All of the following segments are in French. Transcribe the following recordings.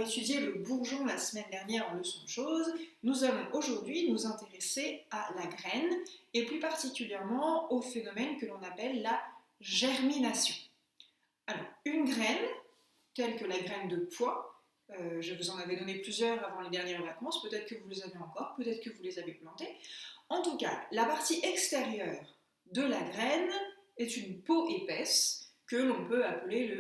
étudié le bourgeon la semaine dernière en leçon de choses, nous allons aujourd'hui nous intéresser à la graine et plus particulièrement au phénomène que l'on appelle la germination. Alors, une graine, telle que la graine de pois, je vous en avais donné plusieurs avant les dernières vacances, peut-être que vous les avez encore, peut-être que vous les avez plantées. En tout cas, la partie extérieure de la graine est une peau épaisse que l'on peut appeler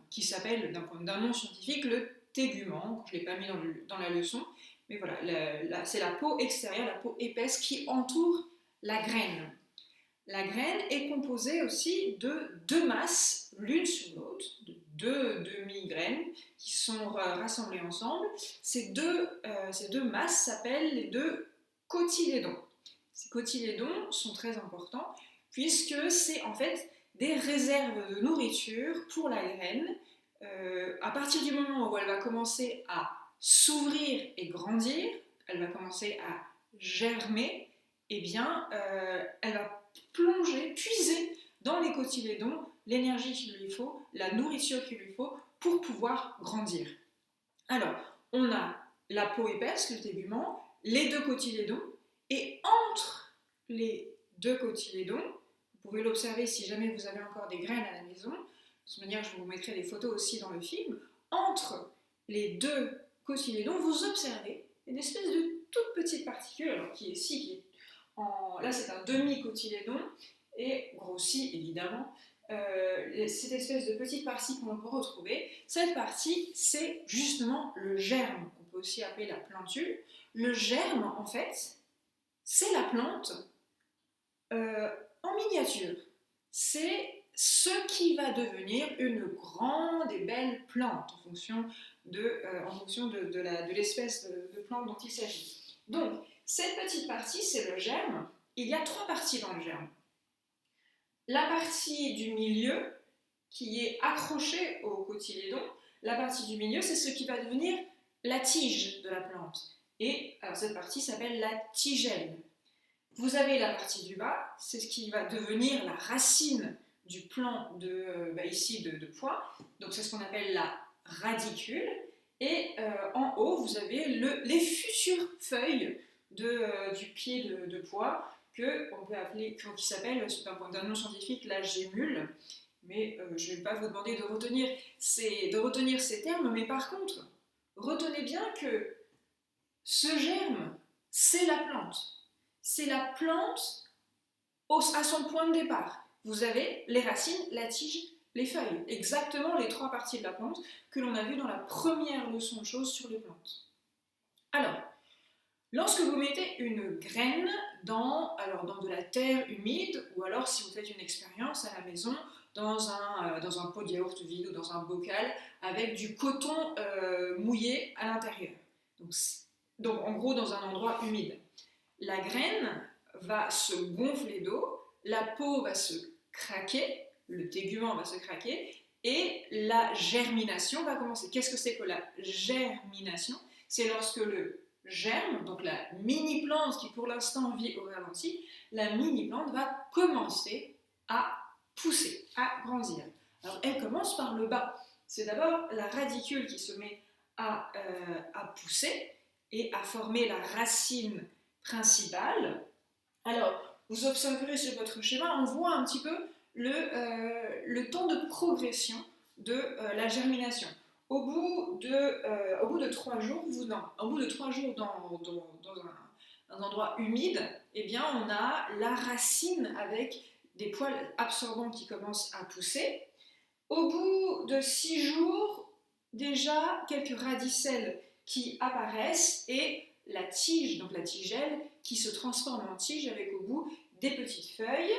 qui s'appelle d'un nom scientifique le tégument. Je ne l'ai pas mis dans la leçon, mais voilà, c'est la peau extérieure, la peau épaisse qui entoure la graine. La graine est composée aussi de deux masses, l'une sur l'autre, de deux demi-graines qui sont rassemblées ensemble. Ces deux masses s'appellent les deux cotylédons. Ces cotylédons sont très importants puisque c'est en fait des réserves de nourriture pour la graine. À partir du moment où elle va commencer à s'ouvrir et grandir, elle va commencer à germer, eh bien, elle va puiser dans les cotylédons l'énergie qu'il lui faut, la nourriture qu'il lui faut pour pouvoir grandir. Alors, on a la peau épaisse, le tégument, les deux cotylédons, et entre les deux cotylédons, vous pouvez l'observer si jamais vous avez encore des graines à la maison, de toute manière je vous mettrai des photos aussi dans le film, entre les deux cotylédons, vous observez une espèce de toute petite particule, alors là c'est un demi-cotylédon, et grossi évidemment, cette espèce de petite partie qu'on peut retrouver, cette partie c'est justement le germe, qu'on peut aussi appeler la plantule. Le germe en fait, c'est la plante en miniature. C'est ce qui va devenir une grande et belle plante en fonction de l'espèce de plante dont il s'agit. Donc, cette petite partie, c'est le germe. Il y a trois parties dans le germe. La partie du milieu, qui est accrochée au cotylédon, la partie du milieu, c'est ce qui va devenir la tige de la plante. Et alors, cette partie s'appelle la tigelle. Vous avez la partie du bas, c'est ce qui va devenir la racine du plant de pois. Donc c'est ce qu'on appelle la radicule. Et en haut, vous avez les futures feuilles du pied de pois qu'on peut appeler, qui s'appelle, d'un nom scientifique, la gémule. Mais je ne vais pas vous demander de retenir ces termes, mais par contre, retenez bien que ce germe, c'est la plante. C'est la plante à son point de départ. Vous avez les racines, la tige, les feuilles. Exactement les trois parties de la plante que l'on a vues dans la première leçon de choses sur les plantes. Alors, lorsque vous mettez une graine dans de la terre humide, ou alors si vous faites une expérience à la maison, dans un pot de yaourt vide ou dans un bocal avec du coton mouillé à l'intérieur. Donc en gros dans un endroit humide. La graine va se gonfler d'eau, la peau va se craquer, le tégument va se craquer, et la germination va commencer. Qu'est-ce que c'est que la germination? C'est lorsque le germe, donc la mini-plante qui pour l'instant vit au ralenti, la mini-plante va commencer à pousser, à grandir. Alors elle commence par le bas. C'est d'abord la radicule qui se met à pousser et à former la racine principale. Alors, vous observerez sur votre schéma, on voit un petit peu le temps de progression de la germination. Au bout de 3 jours, dans un endroit humide, eh bien, on a la racine avec des poils absorbants qui commencent à pousser. Au bout de 6 jours, déjà quelques radicelles qui apparaissent et la tige, donc la tigelle, qui se transforme en tige avec au bout des petites feuilles.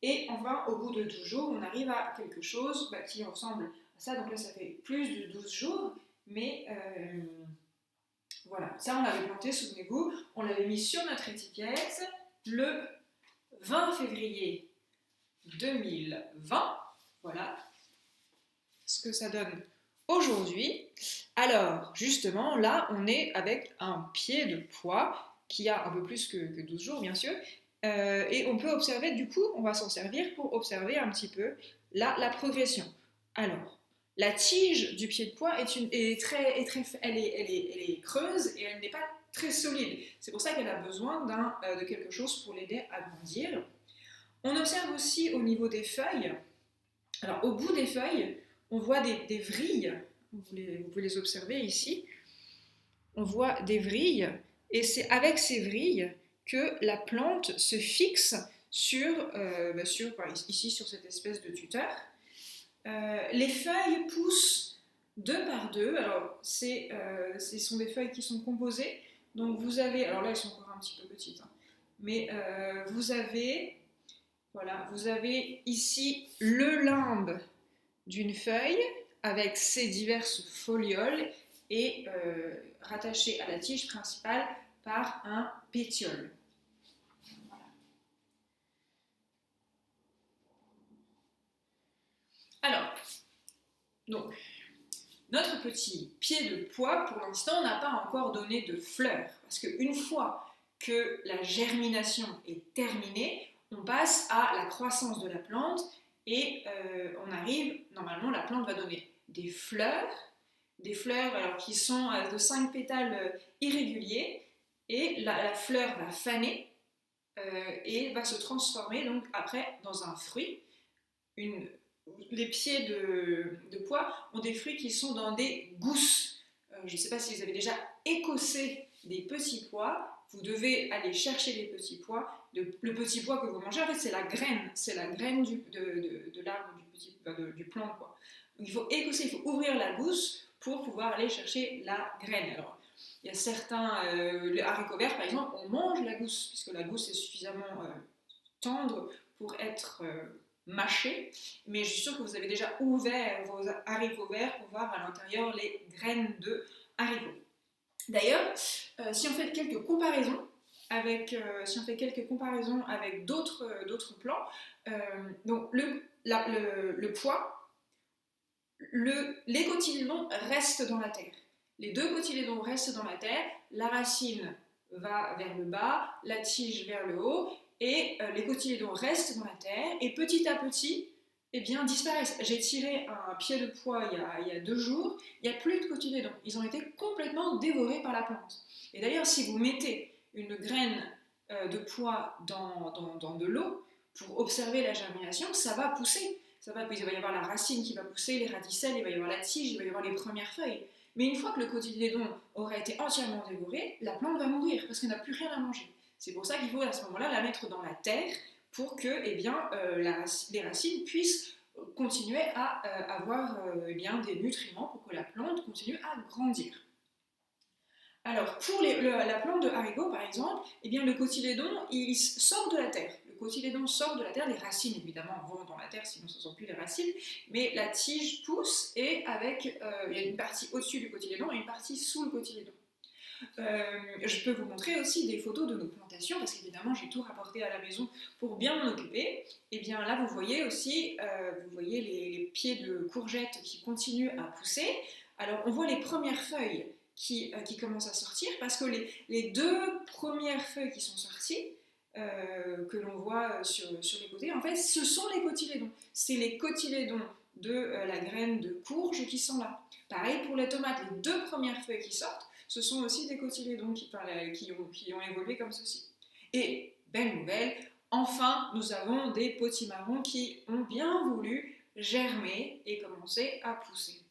Et enfin, au bout de 12 jours, on arrive à quelque chose qui ressemble à ça. Donc là, ça fait plus de 12 jours, mais voilà. Ça, on l'avait planté, souvenez-vous, on l'avait mis sur notre étiquette le 20 février 2020. Voilà ce que ça donne aujourd'hui. Alors, justement, là, on est avec un pied de pois qui a un peu plus que 12 jours, bien sûr. Et on peut observer, du coup, on va s'en servir pour observer un petit peu la progression. Alors, La tige du pied de pois elle est creuse et elle n'est pas très solide. C'est pour ça qu'elle a besoin de quelque chose pour l'aider à grandir. On observe aussi au niveau des feuilles. Alors au bout des feuilles, on voit des vrilles. Vous pouvez les observer ici. On voit des vrilles et c'est avec ces vrilles que la plante se fixe ici sur cette espèce de tuteur. Les feuilles poussent deux par deux. Alors, ce sont des feuilles qui sont composées. Donc, vous avez, alors là, elles sont encore un petit peu petites, hein, mais vous avez ici le limbe d'une feuille avec ses diverses folioles et rattaché à la tige principale par un pétiole. Alors, donc, notre petit pied de pois, pour l'instant, n'a pas encore donné de fleurs. Parce qu'une fois que la germination est terminée, on passe à la croissance de la plante et on arrive, normalement, la plante va donner des fleurs alors, qui sont de 5 pétales irréguliers, et la fleur va faner et va se transformer donc après dans un fruit. Les pieds de pois ont des fruits qui sont dans des gousses. Je ne sais pas si vous avez déjà écossé des petits pois. Vous devez aller chercher les petits pois. Le petit pois que vous mangez, en fait, c'est la graine de l'arbre du plant de pois. Donc, il faut écosser, il faut ouvrir la gousse pour pouvoir aller chercher la graine. Alors, il y a certains, le haricot vert par exemple, on mange la gousse, puisque la gousse est suffisamment tendre pour être mâché, mais je suis sûre que vous avez déjà ouvert vos haricots verts pour voir à l'intérieur les graines de haricots. D'ailleurs, si on fait quelques comparaisons avec d'autres plants, donc le pois, les cotylédons restent dans la terre. Les deux cotylédons restent dans la terre, la racine va vers le bas, la tige vers le haut, et les cotylédons restent dans la terre, et petit à petit, eh bien, disparaissent. J'ai tiré un pied de pois il y a 2 jours, il n'y a plus de cotylédons. Ils ont été complètement dévorés par la plante. Et d'ailleurs, si vous mettez une graine de pois dans de l'eau, pour observer la germination, ça va pousser. Il va y avoir la racine qui va pousser, les radicelles, il va y avoir la tige, il va y avoir les premières feuilles. Mais une fois que le cotylédon aura été entièrement dévoré, la plante va mourir parce qu'elle n'a plus rien à manger. C'est pour ça qu'il faut à ce moment-là la mettre dans la terre pour que les racines puissent continuer à avoir des nutriments pour que la plante continue à grandir. Alors, pour la plante de haricot, par exemple, le cotylédon, il sort de la terre. Le cotylédon sort de la terre, les racines, évidemment, vont dans la terre, sinon ce ne sont plus les racines, mais la tige pousse et il y a une partie au-dessus du cotylédon et une partie sous le cotylédon. Je peux vous montrer aussi des photos de nos plantations, parce qu'évidemment, j'ai tout rapporté à la maison pour bien m'en occuper. Et bien là, vous voyez aussi les pieds de courgettes qui continuent à pousser. Alors, on voit les premières feuilles qui commencent à sortir, parce que les 2 premières feuilles qui sont sorties, que l'on voit sur les côtés, en fait, ce sont les cotylédons. C'est les cotylédons de la graine de courge qui sont là. Pareil pour les tomates, les 2 premières feuilles qui sortent, ce sont aussi des cotylédons qui ont évolué comme ceci. Et, belle nouvelle, enfin, nous avons des potimarrons qui ont bien voulu germer et commencer à pousser.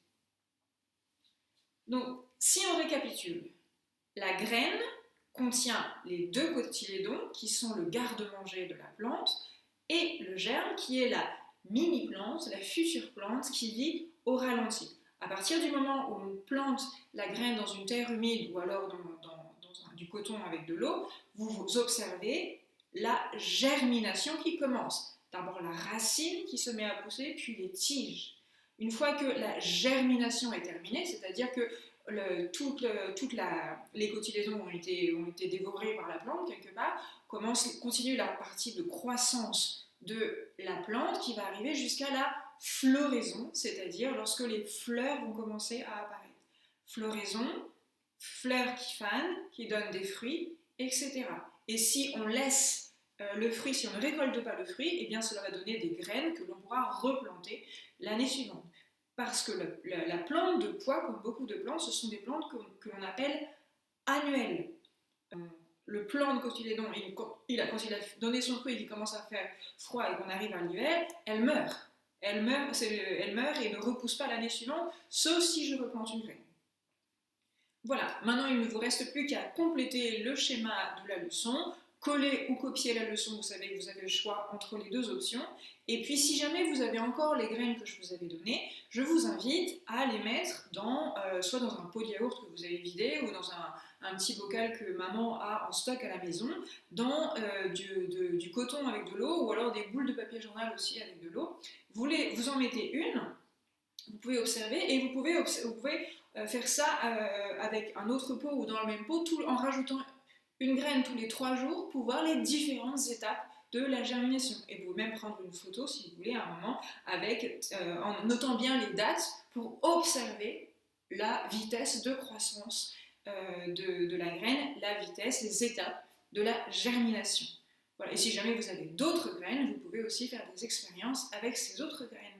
Donc, si on récapitule, la graine contient les 2 cotylédons qui sont le garde-manger de la plante et le germe qui est la mini-plante, la future plante qui vit au ralenti. À partir du moment où on plante la graine dans une terre humide ou alors dans du coton avec de l'eau, vous observez la germination qui commence. D'abord la racine qui se met à pousser, puis les tiges. Une fois que la germination est terminée, c'est-à-dire que les cotylédons ont été dévorés par la plante quelque part, continue la partie de croissance de la plante qui va arriver jusqu'à la floraison, c'est-à-dire lorsque les fleurs vont commencer à apparaître. Floraison, fleurs qui fanent, qui donnent des fruits, etc. Et si on laisse le fruit, si on ne récolte pas le fruit, eh bien cela va donner des graines que l'on pourra replanter l'année suivante. Parce que la plante de pois, comme beaucoup de plantes, ce sont des plantes que l'on appelle annuelles. Le plant, quand quand il a donné son fruit et qu'il commence à faire froid et qu'on arrive à l'hiver, elle meurt. Elle meurt et ne repousse pas l'année suivante, sauf si je replante une graine. Voilà, maintenant il ne vous reste plus qu'à compléter le schéma de la leçon, coller ou copier la leçon, vous savez que vous avez le choix entre les deux options, et puis si jamais vous avez encore les graines que je vous avais données, je vous invite à les mettre soit dans un pot de yaourt que vous avez vidé, ou dans un petit bocal que maman a en stock à la maison, dans du coton avec de l'eau, ou alors des boules de papier journal aussi avec de l'eau. Vous en mettez une, vous pouvez observer, et vous pouvez faire ça avec un autre pot ou dans le même pot, en rajoutant une graine tous les 3 jours pour voir les différentes étapes de la germination. Et vous pouvez même prendre une photo, si vous voulez, à un moment, en notant bien les dates pour observer la vitesse de croissance de la graine, la vitesse, les étapes de la germination. Voilà. Et si jamais vous avez d'autres graines, vous pouvez aussi faire des expériences avec ces autres graines.